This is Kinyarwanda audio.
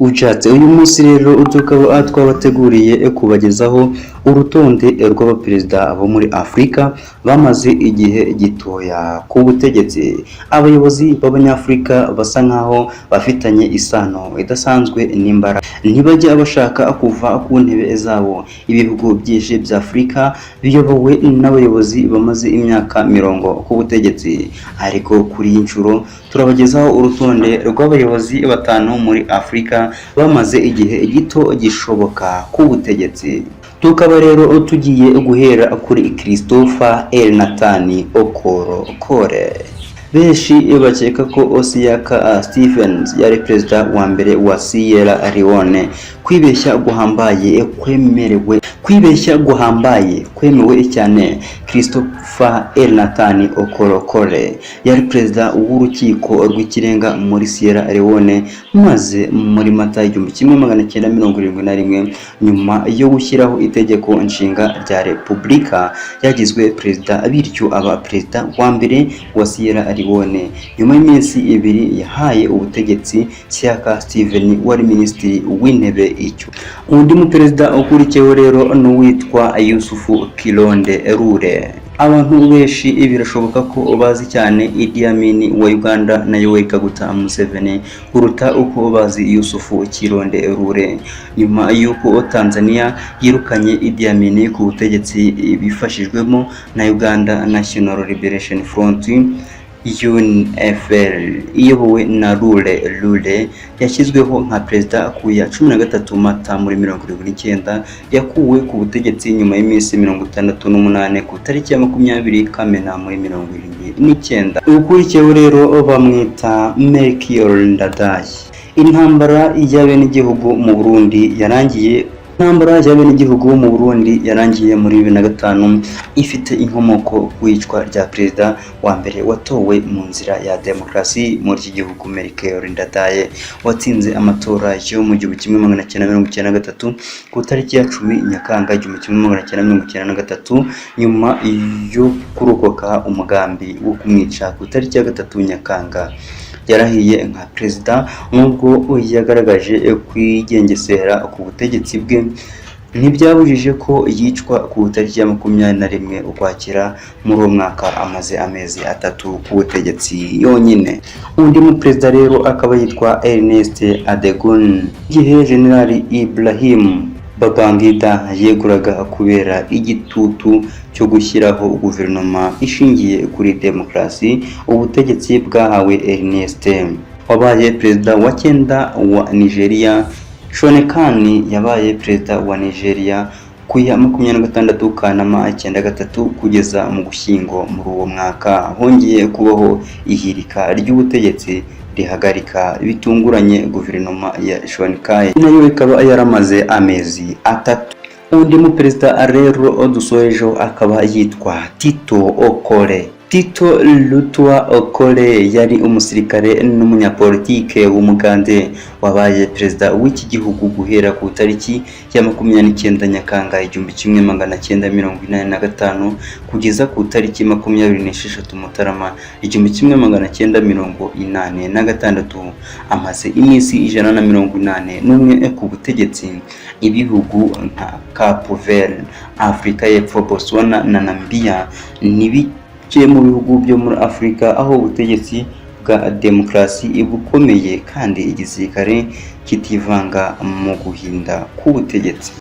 Uyu munsi rero tukaba twabateguriye kubagezaho urutonde rw'abaperezida bo muri Afurika bamaze igihe gitoya ku butegetsi. Abayobozi b'Abanyafurika basa nkaho bafitanye isano idasanzwe n'imbaraga, ntibajya bashaka kuva ku ntebe zabo. Ibihugu byinshi bya Afurika biyobowe n'abayobozi bamaze imyaka 40 ku butegetsi, ariko kuri iyi nshuro turabagezaho urutonde rw'abayobozi 5 muri Afurika bamaze igihe gito gishoboka ku butegetsi. Tukaba rero tugiye guhera kuri Christopher El Nathan Okoro Kore. Benshi bakeka ko Osiaka Stephens yari perezida wa mbere wa Sierra Leone. Kwibeshya guhambaye kwemewe cyane. Christopher El Nathan Okoro Kore yari perezida w'urukiko rw'ikirenga muri Sierra Leone maze muri Mata 1971 nyuma yo gushyiraho itegeko nshinga rya Repubulika yagizwe perezida, bityo aba perezida wa mbere wa Sierra Leone. Nyuma y'iminsi 2 yahaye ubutegetsi Siaka Steven wari minisitiri w'intebe icyo. Undi mu perezida ukurikiyeho rero n'uwitwa Yusufu Kilonde Rure. Abantu benshi birashoboka ko bazi cyane Idi Amin wa Uganda na Yoweri Kaguta Museveni kuruta uko bazi Yusufu Kilonde Rure. Nyuma y'uko Tanzania yirukanye Idi Amin ku butegetsi bifashijwemo na Uganda National Liberation Front UNFL iyobowe na Rure yashyizweho nka perezida ku ya 13 Mata muri 1979, yakuwe ku butegetsi nyuma y'iminsi 68 ku tariki ya 20 Kamena muri 1979. Ukurikiyeho rero bamwita Melchior Ndadaye. Intambara y'abenegihugu mu Burundi yarangiye muri 2005 ifite inkomoko ku icwa rya perezida wa mbere watowe mu nzira ya demokarasi muri iki gihugu, Melchior Ndadaye, watsinze amatora yo mu 1993 ku tariki ya 10 Nyakanga 1993 nyuma yo kurokoka umugambi wo kumwica ku tariki ya 3 Nyakanga. Yarahiye nka perezida nubwo yagaragaje kwigengesera ku butegetsi bwe, ntibyabujije ko yicwa ku tariki ya 21 Ukwakira muri uwo mwaka amaze amezi 3 ku butegetsi yonyine. Undi mu perezida rero akaba yitwa Ernest Adegun. Igihe General Ibrahim Babangida yeguraga kubera igitutu cyo gushyiraho guverinoma ishingiye kuri demokarasi, ubutegetsi bwahawe Ernest. Wabaye perezida wa 9 wa Nigeria. Shonekani yabaye perezida wa Nigeria ku ya 26 Kanama 93 kugeza mu Gushyingo muri uwo mwaka. Hongeye kubaho ihirika ry'ubutegetsi rihagarika bitunguranye guverinoma ya Shonekani, nayo ikaba yaramaze amezi 3. Undi mu perezida rero dusorejo akaba yitwa Tito Okole. Tito Lutwa Okole yari umusirikare n'umunyapolitike w'umugande. Wabaye perezida w'iki gihugu guhera ku tariki ya 29 Nyakanga 1985 kugeza ku tariki 26 Mutarama 1986. Amaze iminsi 181 ku butegetsi. Ibihugu nka Cape Verde, Afrika y'Epfo, Botswana na Namibia nibi mu bihugu byo muri Afurika aho ubutegetsi bwa demokarasi bukomeye kandi igisirikare kitivanga mu guhinda ku butegetsi.